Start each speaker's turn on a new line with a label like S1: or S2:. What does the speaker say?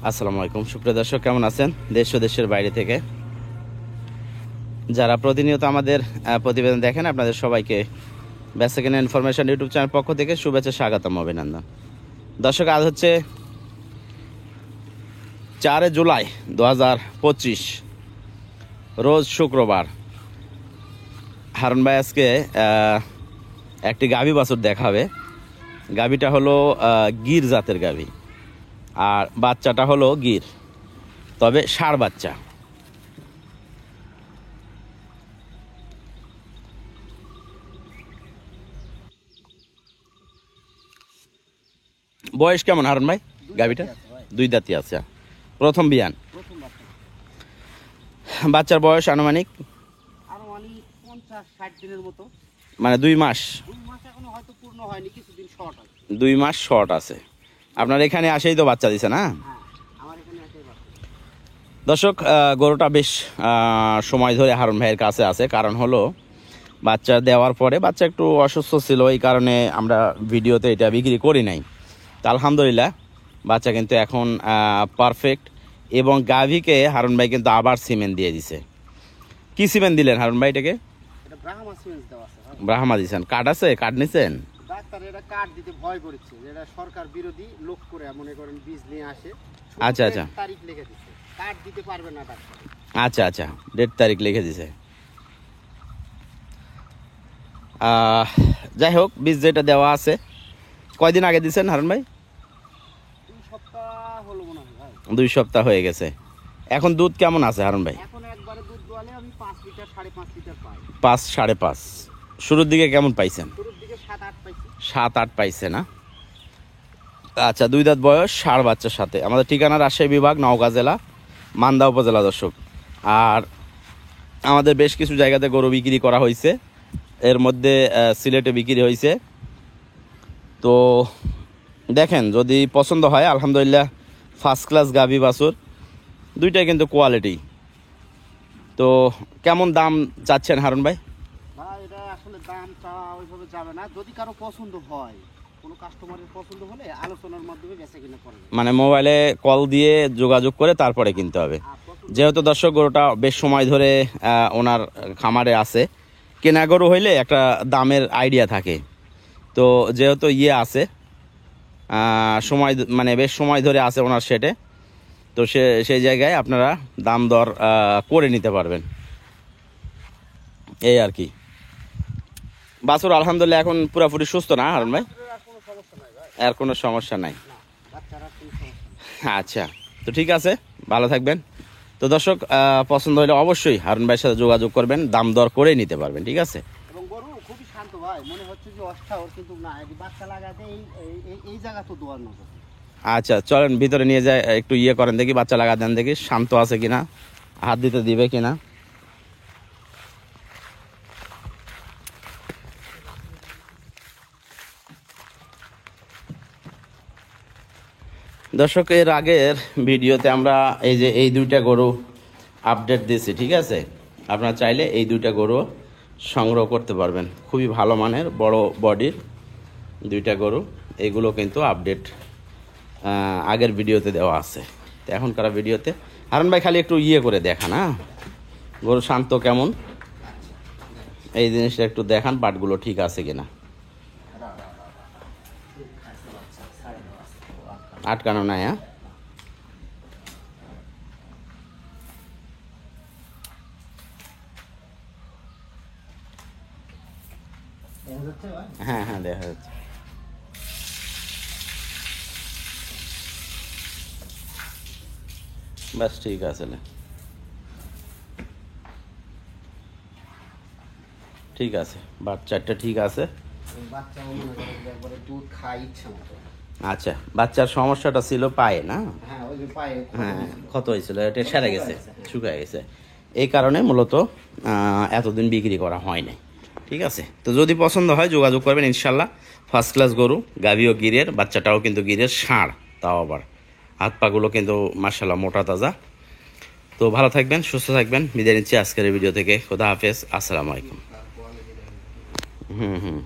S1: আসসালামু আলাইকুম সুপ্রিয় দর্শক, কেমন আছেন দেশ ও দেশের বাইরে থেকে যারা প্রতিনিয়ত আমাদের প্রতিবেদন দেখেন, আপনাদের সবাইকে বেসিক্যান ইনফরমেশন ইউটিউব চ্যানেল পক্ষ থেকে শুভেচ্ছা, স্বাগতম, অভিনন্দন। দর্শক, আজ হচ্ছে 4 জুলাই 2025, রোজ শুক্রবার। হারুন ভাই আজকে একটি গাভী বাছুর দেখাবে। গাভীটা হলো গির জাতের গাভী, আর বাচ্চাটা হলো গির, তবে ষাঁড় বাচ্চা। বয়স কেমন হারুন ভাই গাভীটা? 2 দাঁতি আছে, প্রথম বিয়ান। বাচ্চার বয়স আনুমানিক
S2: 50-60 দিনের মতো,
S1: মানে 2 মাস।
S2: 2 মাস এখনো হয়তো পূর্ণ হয়নি, কিছুদিন শর্ট আছে।
S1: 2 মাস শর্ট আছে। আপনার এখানে আসেই তো বাচ্চা দিছে না?
S2: হ্যাঁ, আমার এখানে একটাই বাচ্চা।
S1: দর্শক, গরুটা বেশ সময় ধরে হারুন ভাইয়ের কাছে আছে। কারণ হলো বাচ্চা দেওয়ার পরে বাচ্চা একটু অসুস্থ ছিল, এই কারণে আমরা ভিডিওতে এটা বিক্রি করি নাই। তা আলহামদুলিল্লাহ বাচ্চা কিন্তু এখন পারফেক্ট, এবং গাভীকে হারুন ভাই কিন্তু আবার সিমেন্ট দিয়ে দিছে। কি সিমেন্ট দিলেন হারুন ভাই এটাকে?
S2: এটা ব্রাহ্মা সিমেন্স দেওয়া আছে।
S1: ব্রাহ্মা দিছেন? কার্ড আছে? কার্ড নিছেন?
S2: ডাক্তার এটা কার্ড দিতে ভয় করেছে, এটা সরকার বিরোধী লোক করে মনে করেন বীজ নিয়ে আসে।
S1: আচ্ছা আচ্ছা,
S2: তারিখ লিখে দিচ্ছে, কার্ড দিতে পারবে না ডাক্তার।
S1: আচ্ছা আচ্ছা, ডেট তারিখ লিখে দিছে। যাই হোক, বীজ যেটা দেওয়া আছে, কয়দিন আগে দিছেন হারুন ভাই?
S2: 2 সপ্তাহ হলো মনে হয় ভাই।
S1: 2 সপ্তাহ হয়ে গেছে। এখন দুধ কেমন আছে হারুন ভাই?
S2: এখন একবারে দুধ দোয়ালে আমি 5 লিটার 5.5 লিটার পাই।
S1: 5-5.5। শুরুর দিকে কেমন পাইছেন?
S2: শুরুর দিকে 7-8 পাইছি।
S1: 7-8 পাইছে না? আচ্ছা, 2 দাঁত বয়স, ষাঁড় বাচ্চার সাথে। আমাদের ঠিকানা রাজশাহী বিভাগ, নওগাঁ জেলা, মান্দা উপজেলা। দর্শক, আর আমাদের বেশ কিছু জায়গাতে গরু বিক্রি করা হয়েছে, এর মধ্যে সিলেটে বিক্রি হয়েছে। তো দেখেন, যদি পছন্দ হয় আলহামদুলিল্লাহ ফার্স্ট ক্লাস গাভী বাছুর, দুইটাই কিন্তু কোয়ালিটি। তো কেমন দাম চাচ্ছেন হারুন ভাই?
S2: ভাই এটা আসলে দামটা ওইভাবে যাবে না, যদি কারো পছন্দ হয়, কোনো কাস্টমারের পছন্দ হলে আলোচনার মাধ্যমে বেচা কিনা করা যাবে।
S1: মানে মোবাইলে কল দিয়ে যোগাযোগ করে তারপরে কিনতে হবে। যেহেতু দর্শক গরুটা বেশ সময় ধরে ওনার খামারে আছে, কেনা গরু হইলে একটা দামের আইডিয়া থাকে। তো যেহেতু আছে সময়, মানে বেশ সময় ধরে আছে ওনার সেটে, তো সেই জায়গায় আপনারা দাম দর করে নিতে পারবেন, এই আর কি। বাছুর আলহামদুলিল্লাহ এখন পুরোপুরি সুস্থ না হারুন ভাই? আর কোনো সমস্যা নাই? আচ্ছা, তো ঠিক আছে, ভালো থাকবেন। তো দর্শক, পছন্দ হলে অবশ্যই হারুন ভাইয়ের সাথে যোগাযোগ করবেন, দাম দর করে নিতে পারবেন, ঠিক আছে?
S2: এবং গরু খুবই শান্ত ভাই, মনে হচ্ছে যে অস্থাওর, কিন্তু না, এই বাচ্চা লাগাতে এই জায়গা তো দোয়ার না।
S1: আচ্ছা, চলেন ভিতরে নিয়ে যায়, একটু করেন দেখি, বাচ্চা লাগা দেন দেখি, শান্ত আছে কিনা, হাত দিতে দিবে কিনা। দর্শক, এর আগের ভিডিওতে আমরা এই 2টা গরু আপডেট দিয়েছি, ঠিক আছে? আপনারা চাইলে এই 2টা গরু সংগ্রহ করতে পারবেন। খুবই ভালো মানের বড় বডির 2টা গরু, এগুলো কিন্তু আপডেট আগের ভিডিওতে দেওয়া আছে। তো এখনকার ভিডিওতে হারুন ভাই খালি একটু করে দেখান, হ্যাঁ, গরু শান্ত কেমন, এই জিনিসটা একটু দেখান, পাটগুলো ঠিক আছে কিনা, আটকানো নাই। হ্যাঁ, হ্যাঁ হ্যাঁ, দেখা যাচ্ছে। বাস ঠিক আছে, ঠিক আছে, বাচ্চাটা ঠিক আছে। আচ্ছা, বাচ্চার সমস্যাটা ছিল পায়ে, না? হ্যাঁ, ক্ষত হয়েছিল, এটা সেরে গেছে, শুকিয়ে গেছে, এই কারণে মূলত এতদিন বিক্রি করা হয় নাই, ঠিক আছে? তো যদি পছন্দ হয় যোগাযোগ করবেন ইনশাল্লাহ। ফার্স্ট ক্লাস গরু, গাভী ও গিরের, বাচ্চাটাও কিন্তু গিরের, ষাঁড়, তাও আবার হাত পাগুলো কিন্তু মাশাআল্লাহ মোটা তাজা। তো ভালো থাকবেন, সুস্থ থাকবেন, বিদায় নিচ্ছি আজকের ভিডিও থেকে। খোদা হাফেজ, আসসালামু আলাইকুম। হুম।